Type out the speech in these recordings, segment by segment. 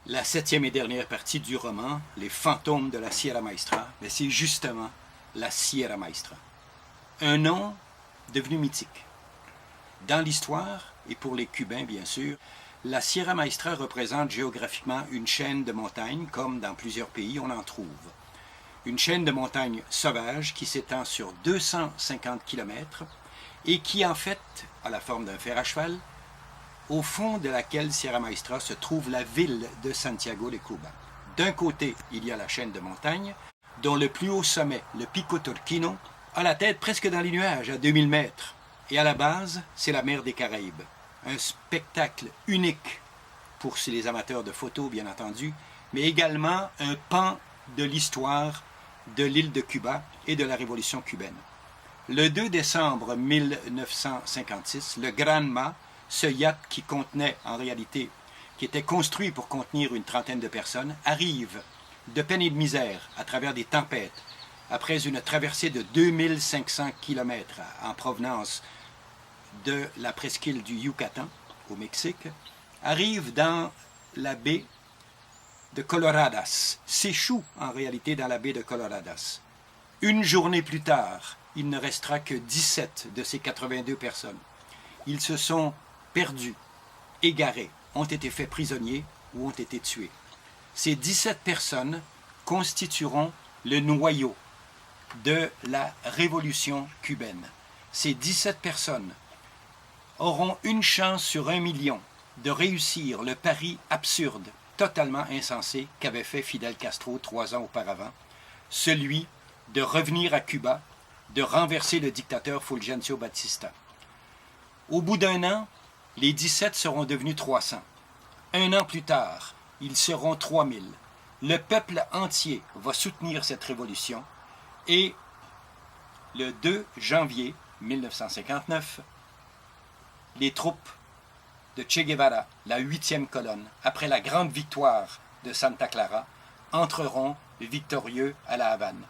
La septième et dernière partie du roman, Les fantômes de la Sierra Maestra, mais c'est justement la Sierra Maestra. Un nom devenu mythique. Dans l'histoire, et pour les Cubains bien sûr, la Sierra Maestra représente géographiquement une chaîne de montagnes, comme dans plusieurs pays on en trouve. Une chaîne de montagnes sauvages qui s'étend sur 250 km et qui en fait a la forme d'un fer à cheval, au fond de laquelle Sierra Maestra se trouve la ville de Santiago de Cuba. D'un côté, il y a la chaîne de montagnes, dont le plus haut sommet, le Pico Turquino, a la tête presque dans les nuages, à 2000 mètres. Et à la base, c'est la mer des Caraïbes. Un spectacle unique pour les amateurs de photos, bien entendu, mais également un pan de l'histoire de l'île de Cuba et de la révolution cubaine. Le 2 décembre 1956, le Granma, ce yacht qui contenait en réalité, qui était construit pour contenir une trentaine de personnes, arrive de peine et de misère à travers des tempêtes, après une traversée de 2500 km en provenance de la presqu'île du Yucatan, au Mexique, arrive dans la baie de Coloradas, s'échoue en réalité dans la baie de Coloradas. Une journée plus tard, il ne restera que 17 de ces 82 personnes. Ils se sont perdus, égarés, ont été faits prisonniers ou ont été tués. Ces 17 personnes constitueront le noyau de la révolution cubaine. Ces 17 personnes auront une chance sur 1 million de réussir le pari absurde, totalement insensé qu'avait fait Fidel Castro 3 ans auparavant, celui de revenir à Cuba, de renverser le dictateur Fulgencio Batista. Au bout d'un an, les 17 seront devenus 300. Un an plus tard, ils seront 3000. Le peuple entier va soutenir cette révolution et le 2 janvier 1959, les troupes de Che Guevara, la 8e colonne, après la grande victoire de Santa Clara, entreront victorieux à La Havane.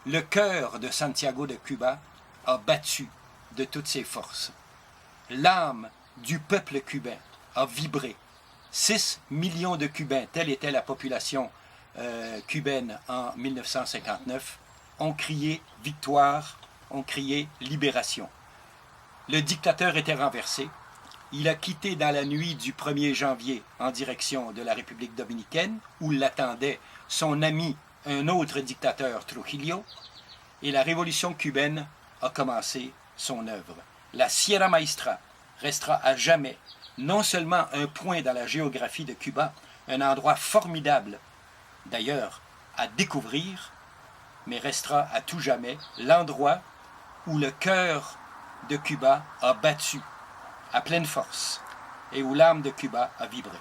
Le cœur de Santiago de Cuba a battu de toutes ses forces. L'âme du peuple cubain a vibré. 6 millions de Cubains, telle était la population cubaine en 1959, ont crié victoire, ont crié libération. Le dictateur était renversé. Il a quitté dans la nuit du 1er janvier en direction de la République dominicaine, où l'attendait son ami, un autre dictateur, Trujillo, et la révolution cubaine a commencé son œuvre. La Sierra Maestra restera à jamais non seulement un point dans la géographie de Cuba, un endroit formidable, d'ailleurs, à découvrir, mais restera à tout jamais l'endroit où le cœur de Cuba a battu à pleine force et où l'âme de Cuba a vibré.